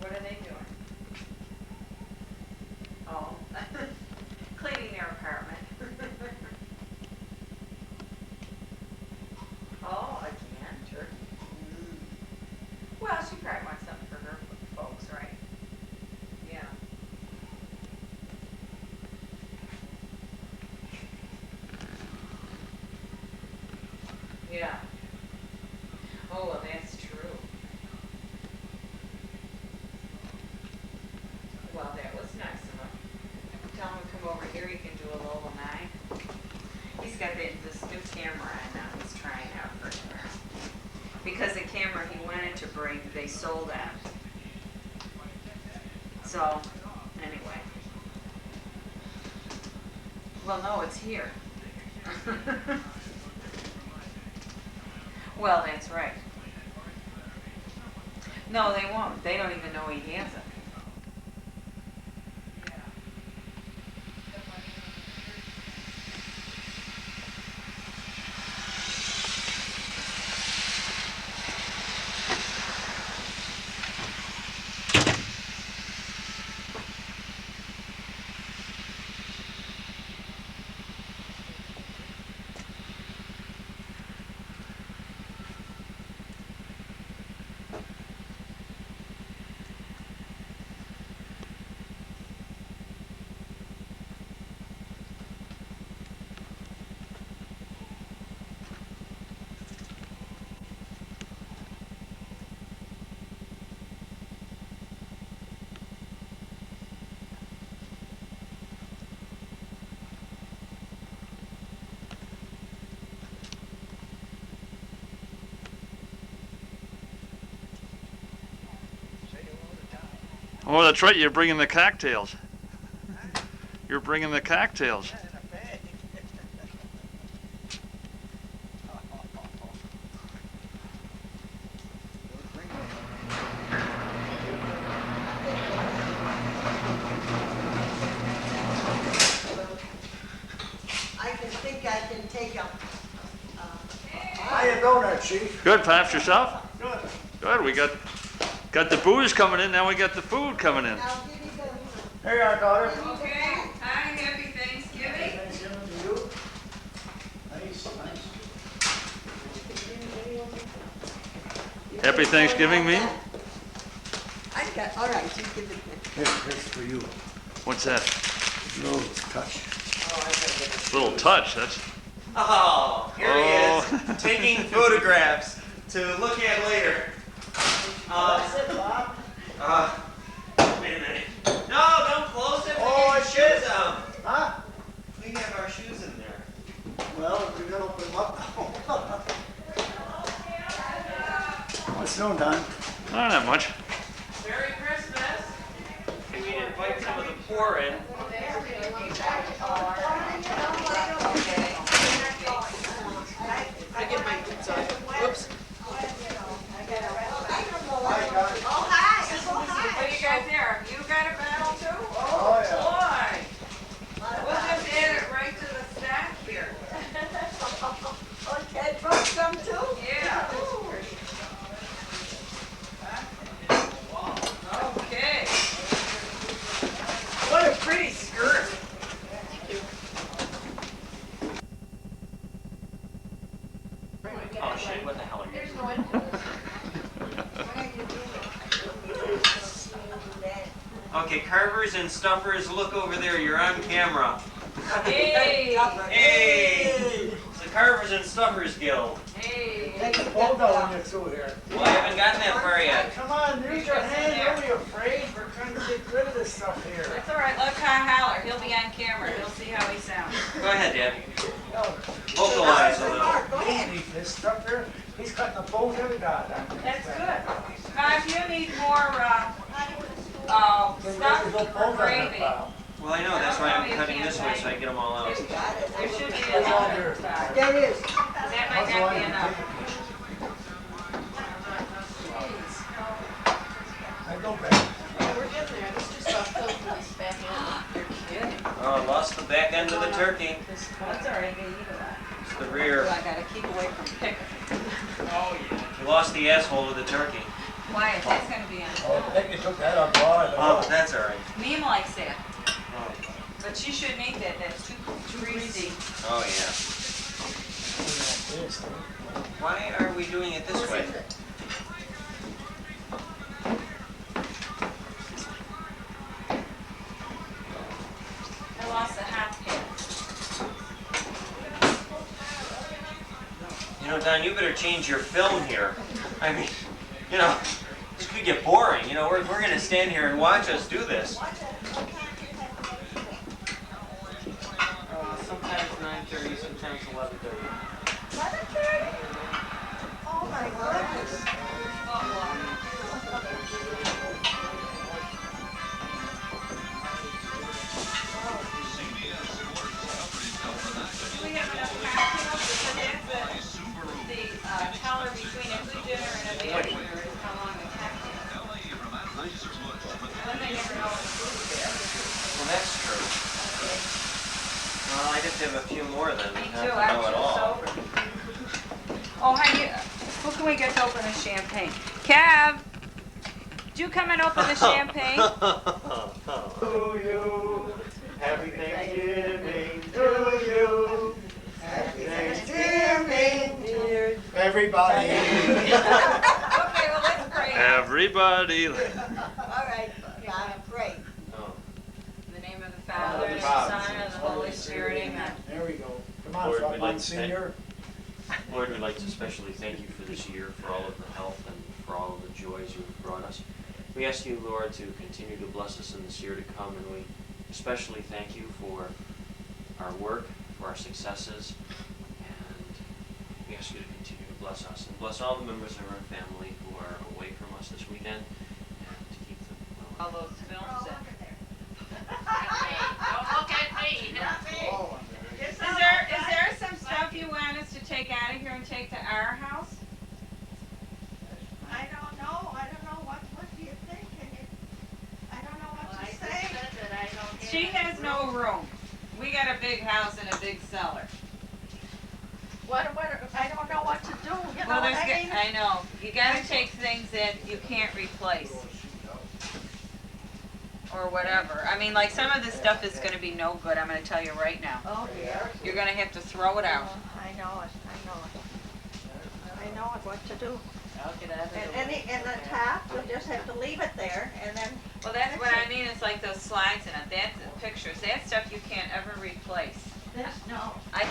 What are they doing? Oh, cleaning their apartment. Oh, again, turkey. Well, she probably wants something for her folks, right? Yeah. Yeah. Oh, well, that's true. Well, that was nice of him. Tell him to come over here, he can do a little nine. He's got this new camera and now he's trying out for tomorrow. Because the camera he wanted to bring, they sold out. So, anyway. Well, no, it's here. Well, that's right. No, they won't. They don't even know he has it. Oh, that's right, you're bringing the cocktails. You're bringing the cocktails. I can take a... How you doing there, Chief? Good, Pops, yourself? Good. Good, we got the booze coming in, now we got the food coming in. I'll give you the... Here you are, daughter. Okay, hi, happy Thanksgiving. Thanksgiving to you. Nice, nice. Happy Thanksgiving, me? I got, all right, you give it Here's for you. What's that? Little touch. Little touch, that's... Oh, here he is, taking photographs to look at later. That's it, Bob. Wait a minute. No, don't close it. Oh, We I get shoes on. Huh? We have our shoes in there. Well, we're gonna open them up now. What's new, Don? Not that much. Merry Christmas. Can we invite some of the poor in? I get my boots on. Whoops. Hi, Don. Oh, hi. What do you got there? You got a battle too? Oh, yeah. Boy. We'll just add it right to the stack here. Okay, brought some too? Yeah. Okay. What a pretty skirt. Oh shit, what the hell are you doing? Okay, carvers and stuffers, look over there, you're on camera. Hey. Hey! It's the Carvers and Stuffers Guild. Hey. Take a photo when you're through here. Well, I haven't gotten that far yet. Come on, use your hand. Don't be afraid. We're trying to get rid of this stuff here. That's all right. Let Kai holler. He'll be on camera. He'll see how he sounds. Go ahead, Dad. No. Vocalize a little. Don't need this stuff here. He's cutting the bones every dot. That's good. Kai, if you need more stuff for gravy, Well, I know, that's why I'm cutting this way so I get them all out. there should be another. There is. That might not be enough. I go back. We're getting there. It's just a filthy back end. You're kidding. Oh, I lost the back end of the turkey. That's all right. You eat that. It's the rear. I gotta keep away from picking. Oh, yeah. You lost the asshole of the turkey. Wyatt, that's gonna be on. Oh, I think you took that on board. Oh, that's all right. Meme likes that, Oh, but she shouldn't eat that, that's too greasy. oh yeah. Why are we doing it this way? I lost the hot pan. You know, Don, you better change your film here. I mean, you know, this could get boring. You know, we're going to stand here and watch us do this. Sometimes 9:30, sometimes 11:30. 11:30? Oh my goodness. Do we have enough cocktails? Because that's the teller between a good dinner and a bad dinner is how long the cocktail. Then they never know if the food's there. Well, that's true. Well, I just have a few more than Me have too, to I'm know it too all. sober. Oh, honey, who can we get to open the champagne? Kev, do you come and open the champagne? To you, happy Thanksgiving to you. Happy Thanksgiving, dear everybody. Okay, well, let's pray. Everybody. All right, yeah, great. Oh. In the name of the Father, and the Son, and the Holy Spirit, amen. There we go. Come on, Lord, we'd Frontline like to Senior. Lord, we'd like to especially thank you for this year, for all of the health and for all of the joys you've brought us. We ask you, Lord, to continue to bless us in this year to come, and we especially thank you for our work, for our successes, and we ask you to continue to bless us and bless all the members of our family who are away from us this weekend, and to keep them well. All those films that. Don't look at me. Oh, Is there some stuff you want us to take out of here and take to our house? I don't know. What do you think? I don't know what to say. She has no room. We got a big house and a big cellar. I don't know what to do, you know, Well, I mean. I know, you gotta take things that you can't replace. Or whatever. I mean, like some of this stuff is gonna be no good, I'm gonna tell you right now. Oh, dear. You're gonna have to throw it out. I know it. I know what to do. And the tap, we just have to leave it there, and then. Well, that's what I mean, it's like those slides and that's the pictures, that stuff you can't ever replace. This, no. I can.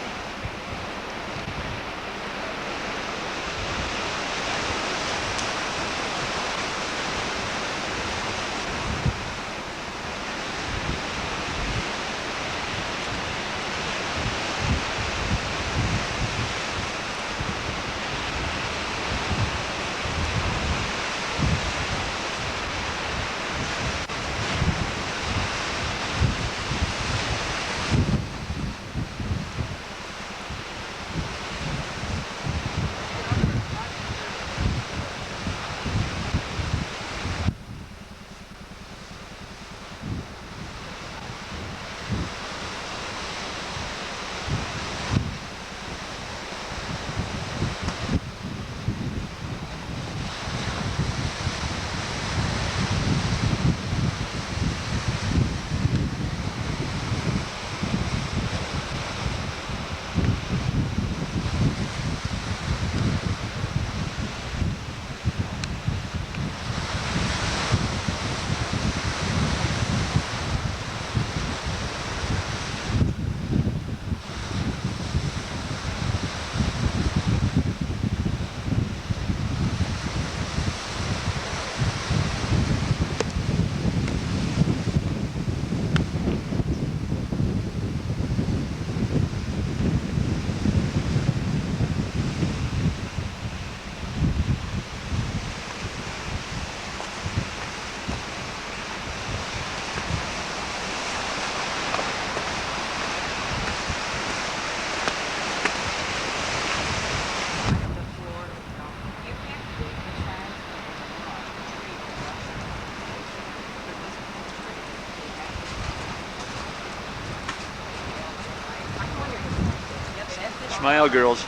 Smile, girls.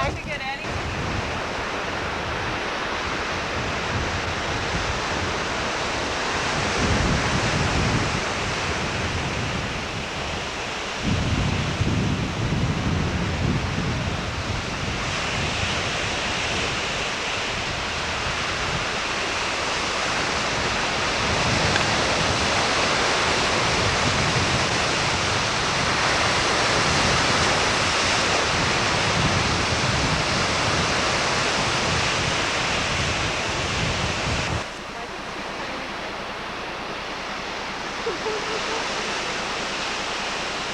able to get any?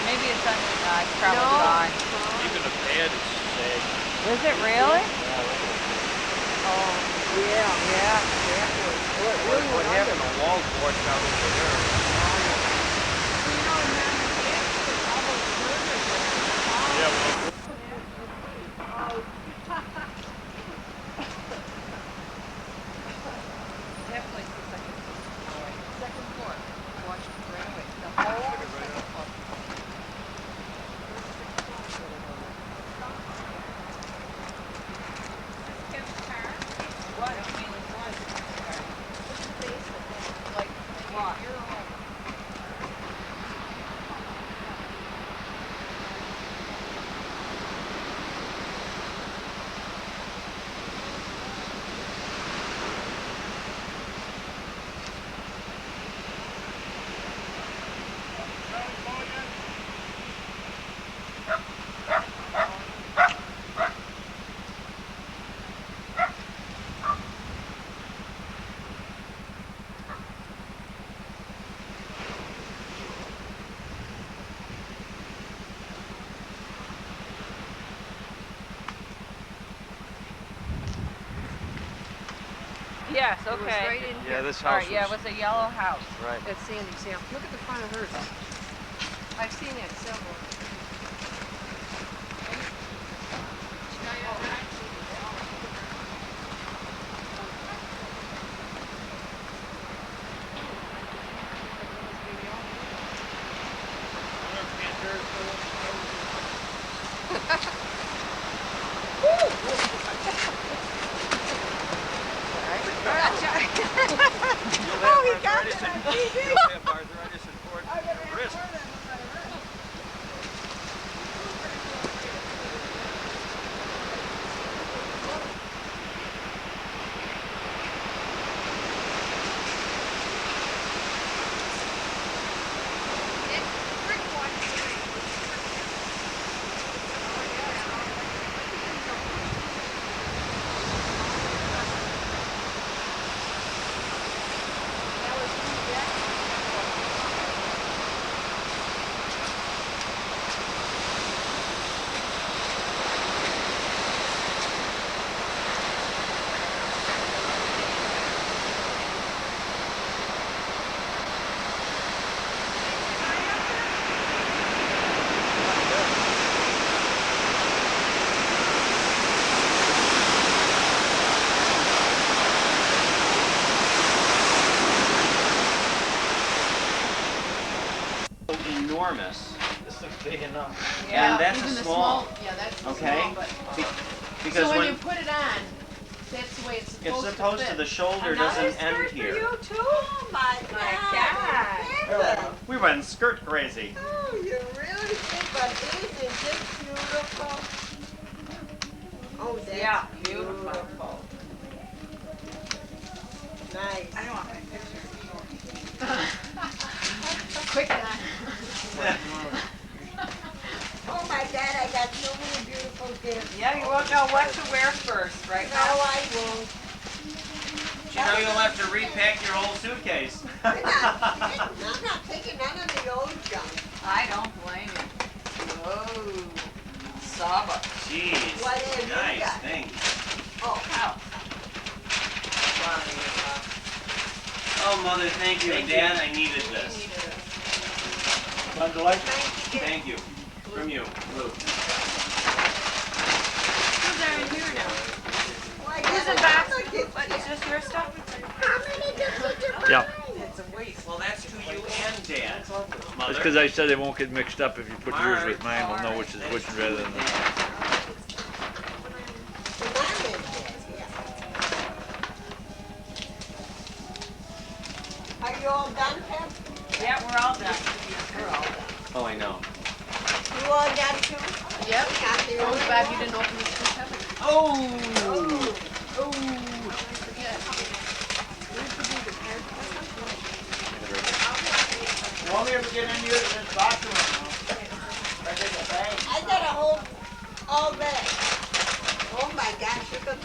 Maybe it's under it's probably gone. Even the pad is sagged. Is it really? Oh, yeah. What happened? The walls washed out over there. Yeah, well, That place is like second floor. Watch the railway. The whole second floor. What? I mean, it's one. Like, What? you're home. Yes, It was okay. right in yeah, here. this All house right, yeah, it was a yellow house. right. That's Sandy Sam. Look at the front of hers. I've seen that several. Oh, he got it on TV. You'll have arthritis in your wrist. Enormous, This looks big enough. Yeah, and that's Even a the small. yeah, that's the Okay. small, but. Because So when when you put it on, that's the way it's it's supposed supposed to to, fit. the shoulder Another doesn't end skirt for here. you too? Oh my God. We went skirt crazy. Oh, you really think, but isn't this beautiful? Oh, that's Yeah, beautiful. Nice. I don't want my picture. Quick enough. Oh my God, I got so many beautiful gifts. Yeah, you won't know what to wear first, right No, now. I won't. You know you'll have to repack your whole suitcase. I'm not taking none of the old junk. I don't blame you. Whoa. Saba. Jeez. What have you Nice got? thing. Oh, How? Oh, Mother, thank you. And Dad, I needed this. Fun to like? Thank you. From you, Luke. Who's are in here now? who's in back? What, is this your stuff? How many gifts did you buy? Yeah. It's a waste. Well, that's to you and Dad. That's Mother. because I said they won't get mixed up if you put yours with mine. We'll know which is which rather than. all done, Pam? Yeah, we're all done. We're all done. Oh, I know. You all done too? Yep. Kathy, Oh, all glad done? you didn't open this one, Kevin. Oh! Oh. Forget. You want me to get in here to this bathroom now? I take a bag. I got a whole, all that. Oh my gosh, you could,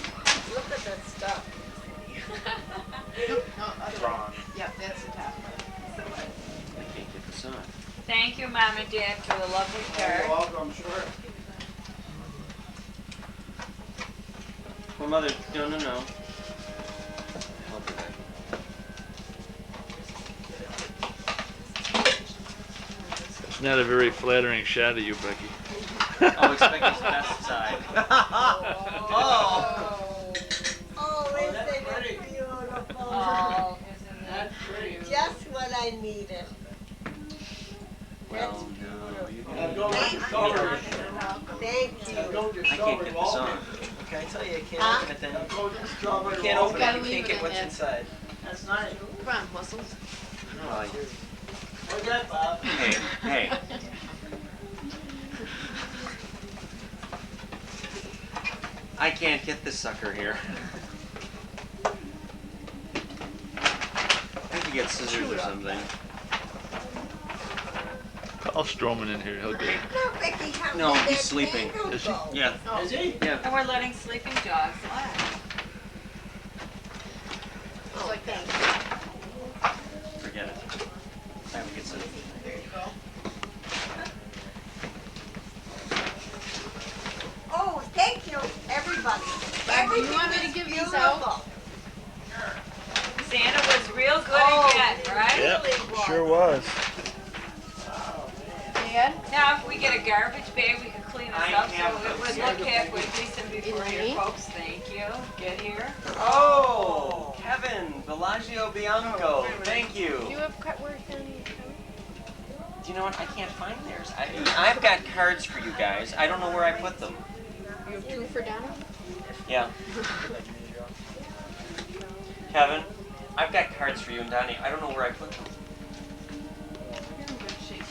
look at that stuff. Nope, no, other one. Wrong. Yep, that's the top. I can't get this on. Thank you, Mom and Dad, for the lovely You're card. welcome, sure. Well, Mother, no. Help her. It's not a very flattering shot of you, Becky. I'll expect his best side. Oh, isn't that's it pretty. beautiful? Oh, isn't that That's pretty. Just what I needed. Well, no, you Now can. go Thank discover. Thank Now you. go I can't discover get this Walter. on. Can I tell you, I can't Huh? open it then? Now go discover You can't open Gotta it, you leave can't it get in what's there. inside. That's nice. Come on, muscles. Well, What's that, Bob? hey. I can't get this sucker here. I have to get scissors or something. Call Stroman in here, he'll get it. No, Becky, how No, did he's that sleeping. candle Is he? go? Yeah. Is he? Yeah. And we're letting sleeping dogs lie. It's like that. Forget it. I will get scissors. There you go. Oh, thank you, everybody. Bob, do you want me to Everything give is these out? beautiful. Santa was real good Oh, again, right? Yep, really was. sure was. Dad? Now, if we get a garbage bag, we could clean this I up have so it would those. look halfway decent before Elaine? your folks. Thank you. Get here. Oh, Kevin, Bellagio Bianco, thank Do you you. have cut work on you? Do you know what, I can't find theirs. I've got cards for you guys, I don't know where I put them. You have two for Donna? Yeah. Kevin, I've got cards for you and Donnie, I don't know where I put them. You're in good shape,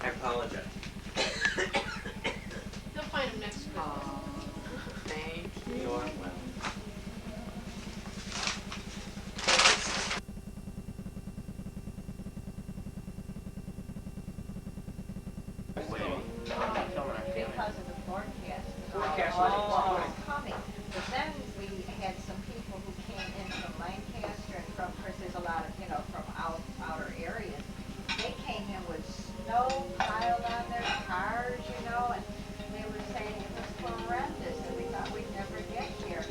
I apologize. You'll find them next week. Oh, thank you. You are well. Because of the forecast. Forecast All was was coming. But then we had some people who came in from Lancaster and from, of course, there's a lot of, from outer areas. They came in with snow piled on their cars, and they were saying it was horrendous and we thought we'd never get here.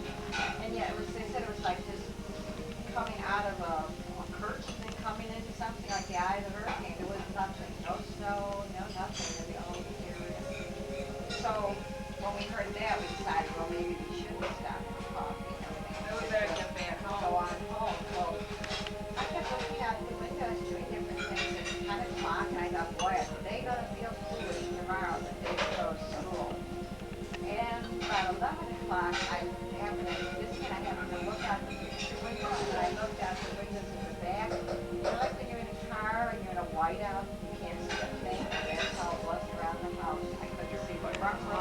And yet they said it was like this coming out of a curtain and coming into something like the eye of the hurricane. There was nothing, no snow, no nothing in the whole area. So when we heard that, we decided, well, maybe we shouldn't stop for coffee. We better get back Go home. on home. So I kept looking out the windows, doing different things at 10 o'clock, and I thought, boy, are they going to feel foolish tomorrow that they go to school. And about 11 o'clock, I happened to look out the picture window, and I looked out the windows in the back. Like when you're in a car and you're in a whiteout, you can't see a thing, and that's how it was around the house. I couldn't see the front row,